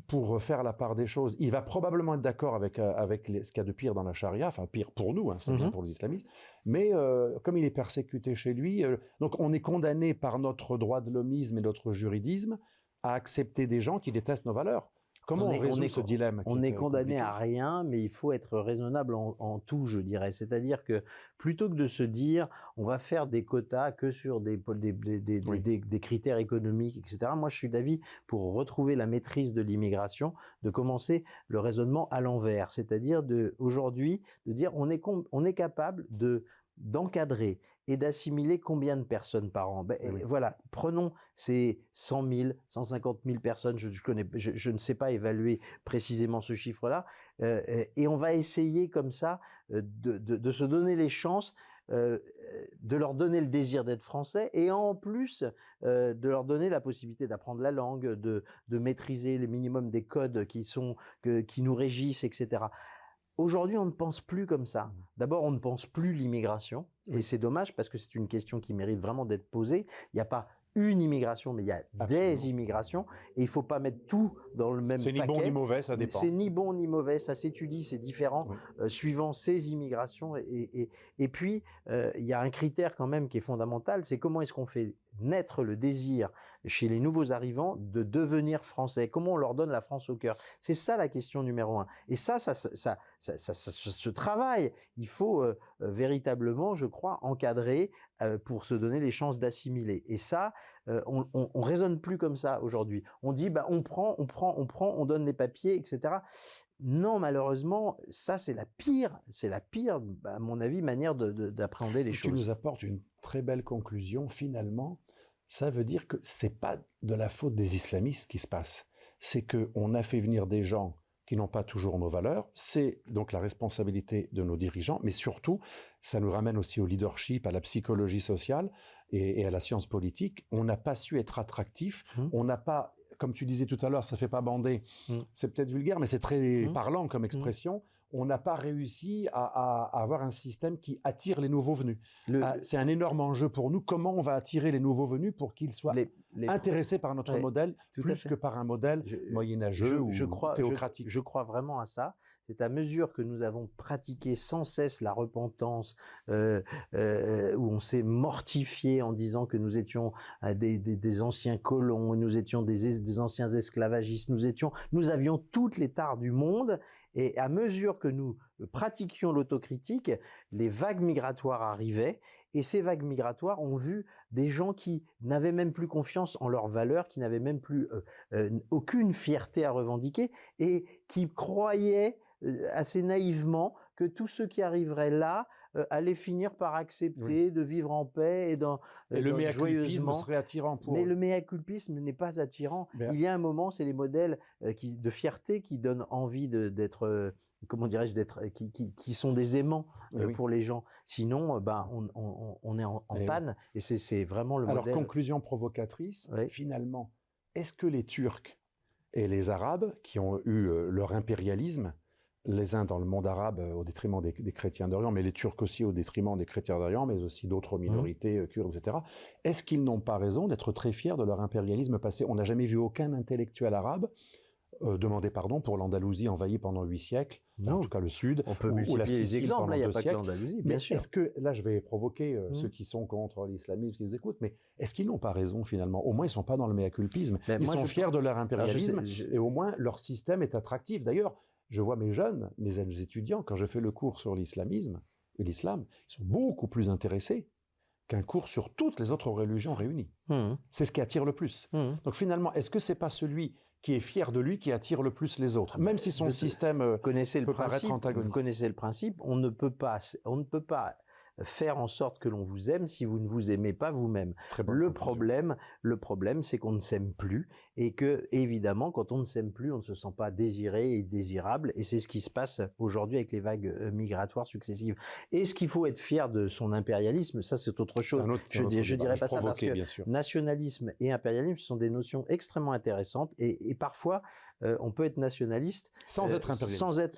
pour faire la part des choses? Il va probablement être d'accord avec ce qu'il y a de pire dans la charia, enfin pire pour nous, hein, c'est bien pour les islamistes, mais comme il est persécuté chez lui, donc on est condamné par notre droit de l'hommisme et notre juridisme à accepter des gens qui détestent nos valeurs. Comment on résout ce dilemme? On est condamné à rien, mais il faut être raisonnable en tout, je dirais. C'est-à-dire que plutôt que de se dire on va faire des quotas que sur des critères économiques, etc. Moi, je suis d'avis, pour retrouver la maîtrise de l'immigration, de commencer le raisonnement à l'envers. C'est-à-dire aujourd'hui de dire on est capable d'encadrer et d'assimiler combien de personnes par an. Voilà, prenons ces 100 000, 150 000 personnes, je ne sais pas évaluer précisément ce chiffre-là, et on va essayer comme ça de se donner les chances, de leur donner le désir d'être français, et en plus de leur donner la possibilité d'apprendre la langue, de maîtriser le minimum des codes qui nous régissent, etc. Aujourd'hui, on ne pense plus comme ça. D'abord, on ne pense plus l'immigration, et c'est dommage parce que c'est une question qui mérite vraiment d'être posée. Il n'y a pas une immigration, mais il y a des immigrations, et il ne faut pas mettre tout dans le même paquet. C'est ni bon ni mauvais, ça dépend. C'est ni bon ni mauvais, ça s'étudie, c'est différent suivant ces immigrations. Et puis, il y a un critère quand même qui est fondamental, c'est comment est-ce qu'on fait naître le désir chez les nouveaux arrivants de devenir français. Comment on leur donne la France au cœur? C'est ça la question numéro 1. Et ça se travaille. Il faut véritablement, je crois, encadrer pour se donner les chances d'assimiler. Et ça, on raisonne plus comme ça aujourd'hui. On dit, on prend, on donne les papiers, etc. Non, malheureusement, ça c'est la pire, à mon avis, manière d'appréhender les choses. Tu nous apportes une très belle conclusion. Finalement, ça veut dire que c'est pas de la faute des islamistes qui se passe. C'est qu'on a fait venir des gens qui n'ont pas toujours nos valeurs. C'est donc la responsabilité de nos dirigeants, mais surtout, ça nous ramène aussi au leadership, à la psychologie sociale et à la science politique. On n'a pas su être attractif. On n'a pas, comme tu disais tout à l'heure, ça fait pas bander. C'est peut-être vulgaire, mais c'est très parlant comme expression. On n'a pas réussi à avoir un système qui attire les nouveaux venus. C'est un énorme enjeu pour nous. Comment on va attirer les nouveaux venus pour qu'ils soient intéressés par notre modèle plus que par un modèle moyenâgeux ou théocratique? Je crois vraiment à ça. C'est à mesure que nous avons pratiqué sans cesse la repentance, où on s'est mortifié en disant que nous étions des anciens colons, nous étions des anciens esclavagistes, nous avions toutes les tares du monde. Et à mesure que nous pratiquions l'autocritique, les vagues migratoires arrivaient, et ces vagues migratoires ont vu des gens qui n'avaient même plus confiance en leurs valeurs, qui n'avaient même plus aucune fierté à revendiquer, et qui croyaient assez naïvement que tous ceux qui arriveraient là allaient finir par accepter de vivre en paix et le mea-culpisme serait attirant pour eux. Mais le mea-culpisme n'est pas attirant. Il y a un moment, c'est les modèles de fierté qui donnent envie d'être, comment dirais-je, qui sont des aimants pour les gens. Sinon, on est en panne, et c'est vraiment le modèle. Alors, conclusion provocatrice, finalement, est-ce que les Turcs et les Arabes, qui ont eu leur impérialisme, les uns dans le monde arabe au détriment des chrétiens d'Orient, mais les Turcs aussi au détriment des chrétiens d'Orient, mais aussi d'autres minorités, kurdes, etc. Est-ce qu'ils n'ont pas raison d'être très fiers de leur impérialisme passé? On n'a jamais vu aucun intellectuel arabe demander pardon pour l'Andalousie envahie pendant 8 siècles, en tout cas le Sud, on peut multiplier les exemples, il n'y a pas que l'Andalousie, bien sûr. Est-ce que, là je vais provoquer ceux qui sont contre l'islamisme, qui nous écoutent, mais est-ce qu'ils n'ont pas raison finalement? Au moins ils ne sont pas dans le mea-culpisme, ils sont fiers de leur impérialisme, et au moins leur système est attractif. D'ailleurs, je vois mes jeunes étudiants, quand je fais le cours sur l'islam, ils sont beaucoup plus intéressés qu'un cours sur toutes les autres religions réunies. C'est ce qui attire le plus. Donc finalement, est-ce que c'est pas celui qui est fier de lui qui attire le plus les autres, même si son système peut paraître antagoniste? Vous connaissez le principe, on ne peut pas faire en sorte que l'on vous aime si vous ne vous aimez pas vous-même. Le problème, c'est qu'on ne s'aime plus, et que, évidemment, quand on ne s'aime plus, on ne se sent pas désiré et désirable, et c'est ce qui se passe aujourd'hui avec les vagues migratoires successives. Est-ce qu'il faut être fier de son impérialisme? Ça, c'est autre chose. Je dirais pas ça, parce que nationalisme et impérialisme sont des notions extrêmement intéressantes, et parfois, on peut être nationaliste sans être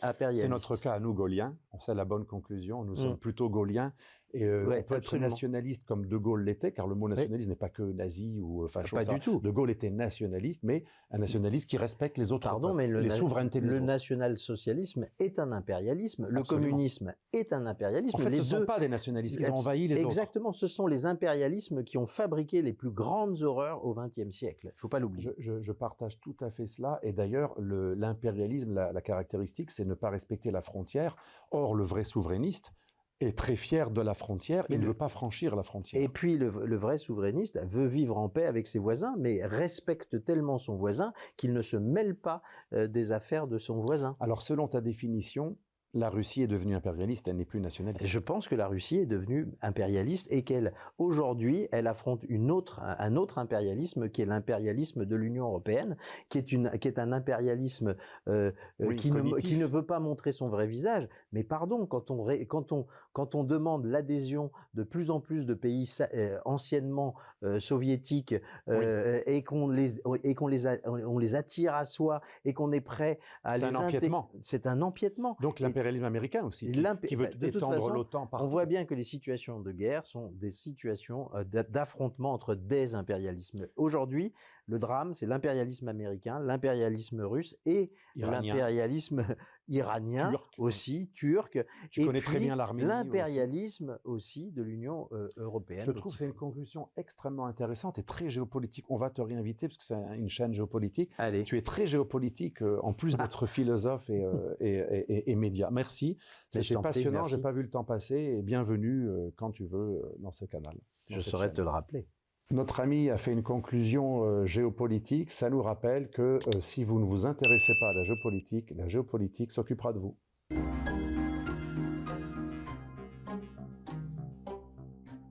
impérialiste. C'est notre cas à nous, Gaulliens. C'est la bonne conclusion. Nous sommes plutôt Gaulliens. Et on peut être nationaliste comme De Gaulle l'était, car le mot nationaliste n'est pas que nazi ou facho. Pas du tout. De Gaulle était nationaliste, mais un nationaliste qui respecte les autres peuples, mais les souverainetés des autres. Le national-socialisme est un impérialisme. Absolument. Le communisme est un impérialisme. En fait, ce ne sont pas des nationalistes, ils ont envahi les autres. Exactement, ce sont les impérialismes qui ont fabriqué les plus grandes horreurs au XXe siècle. Il ne faut pas l'oublier. Je partage tout à fait cela. Et d'ailleurs, l'impérialisme, la caractéristique, c'est ne pas respecter la frontière. Or, le vrai souverainiste est très fier de la frontière, il ne veut pas franchir la frontière. Et puis le vrai souverainiste veut vivre en paix avec ses voisins, mais respecte tellement son voisin qu'il ne se mêle pas des affaires de son voisin. Alors selon ta définition, la Russie est devenue impérialiste, elle n'est plus nationaliste. Je pense que la Russie est devenue impérialiste et qu'aujourd'hui, elle affronte un autre impérialisme qui est l'impérialisme de l'Union européenne, qui est un impérialisme qui ne veut pas montrer son vrai visage. Mais pardon, quand quand on demande l'adhésion de plus en plus de pays anciennement soviétiques et qu'on les attire à soi et qu'on est prêt à les intégrer. C'est un empiètement. C'est un empiètement. Donc l'impérialisme américain aussi, qui veut étendre l'OTAN partout. On voit bien que les situations de guerre sont des situations d'affrontement entre des impérialismes. Aujourd'hui, le drame, c'est l'impérialisme américain, l'impérialisme russe et l'impérialisme iranien aussi, turc. Tu connais très bien l'Arménie l'impérialisme aussi de l'Union européenne. Je trouve que c'est une conclusion extrêmement intéressante et très géopolitique. On va te réinviter parce que c'est une chaîne géopolitique. Allez. Tu es très géopolitique en plus d'être philosophe et média. Merci. C'était passionnant. Je n'ai pas vu le temps passer et bienvenue quand tu veux dans ce canal. Je saurais te le rappeler. Notre ami a fait une conclusion géopolitique. Ça nous rappelle que si vous ne vous intéressez pas à la géopolitique s'occupera de vous.